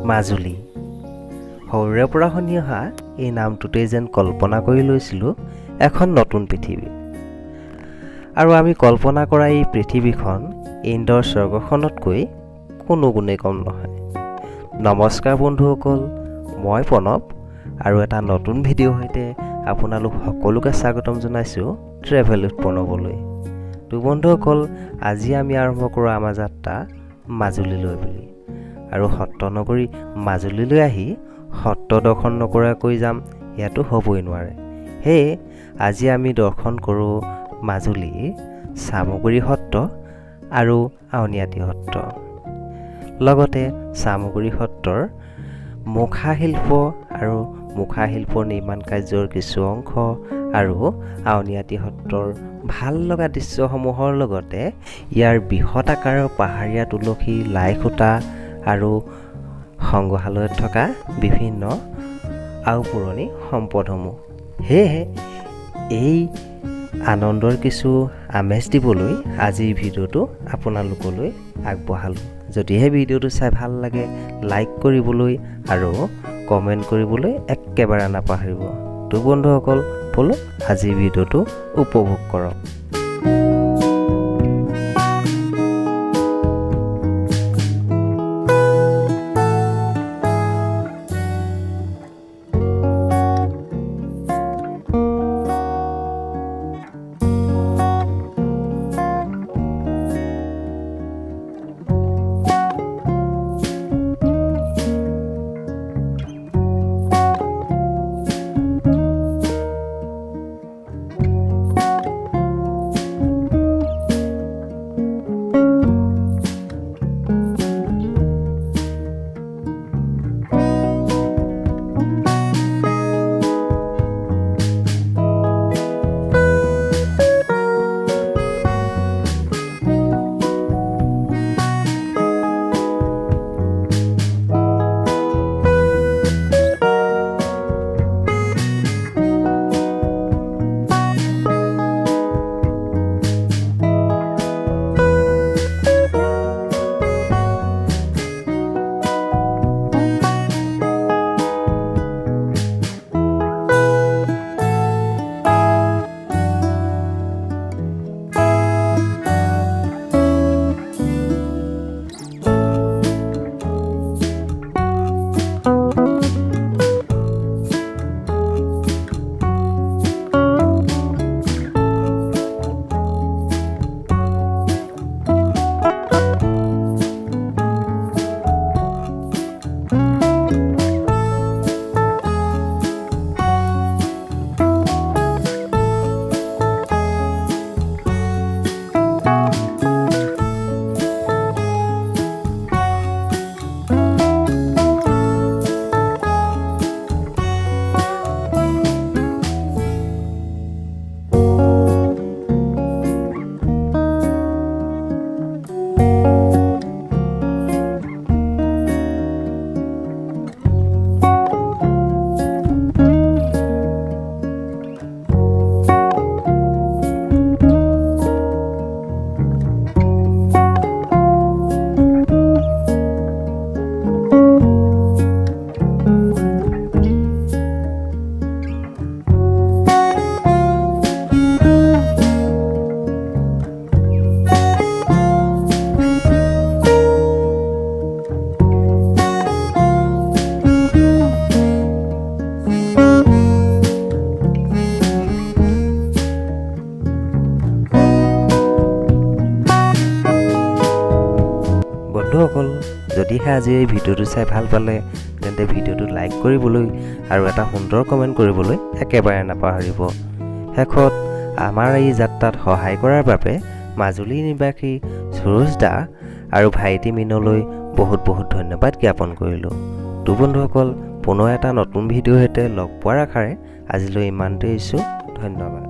মাজুলী। সৰুৰে পৰা শুনি অহা এই নামটোতেই যেন কল্পনা কৰি লৈছিলোঁ এখন নতুন পৃথিৱী। আৰু আমি কল্পনা কৰা এই পৃথিৱীখন ইন্দ্ৰৰ স্বৰ্গখনতকৈ কোনো গুণেই কম নহয়। নমস্কাৰ বন্ধুসকল, মই প্ৰণৱ আৰু এটা নতুন ভিডিঅ'ৰ সৈতে আপোনালোক সকলোকে স্বাগতম জনাইছোঁ ট্ৰেভেল উইথ প্ৰণৱলৈ। তো বন্ধুসকল, আজি আমি আৰম্ভ কৰোঁ আমাৰ যাত্ৰা মাজুলীলৈ বুলি। আৰু সত্ৰ নগৰী মাজুলীলৈ আহি সত্ৰ দৰ্শন নকৰাকৈ যাম ইয়াতো হ'বই নোৱাৰে। সেয়ে আজি আমি দৰ্শন কৰোঁ মাজুলীৰ চামগুৰি সত্ৰ আৰু আউনীআটী সত্ৰ। লগতে চামগুৰি সত্ৰৰ মুখাশিল্প আৰু মুখাশিল্পৰ নিৰ্মাণ কাৰ্যৰ কিছু অংশ আৰু আউনীআটী সত্ৰৰ ভাল লগা দৃশ্যসমূহৰ লগতে ইয়াৰ বৃহৎ আকাৰৰ পাহাৰীয়া তুলসী, লাই খুঁটা আৰু সংগ্ৰহালয়ত থকা বিভিন্ন আওপুৰণি সম্পদসমূহ। সেয়েহে এই আনন্দৰ কিছু আমেজ দিবলৈ আজিৰ ভিডিঅ'টো আপোনালোকলৈ আগবঢ়ালোঁ। যদিহে ভিডিঅ'টো চাই ভাল লাগে লাইক কৰিবলৈ আৰু কমেণ্ট কৰিবলৈ একেবাৰে নাপাহৰিব। তো বন্ধুসকল, বলক আজিৰ ভিডিঅ'টো উপভোগ কৰক। বন্ধুসকল, যদিহে আজি এই ভিডিঅ'টো চাই ভাল পালে তেন্তে ভিডিঅ'টো লাইক কৰিবলৈ আৰু এটা সুন্দৰ কমেণ্ট কৰিবলৈ একেবাৰে নাপাহৰিব। শেষত আমাৰ এই যাত্ৰাত সহায় কৰাৰ বাবে মাজুলী নিবাসী সুৰুজ দা আৰু ভাইটি মিনলৈ বহুত বহুত ধন্যবাদ জ্ঞাপন কৰিলোঁ। তো বন্ধুসকল, পুনৰ এটা নতুন ভিডিঅ'ৰ সৈতে লগ পোৱাৰ আশাৰে আজিলৈ ইমানতে এৰিছোঁ। ধন্যবাদ।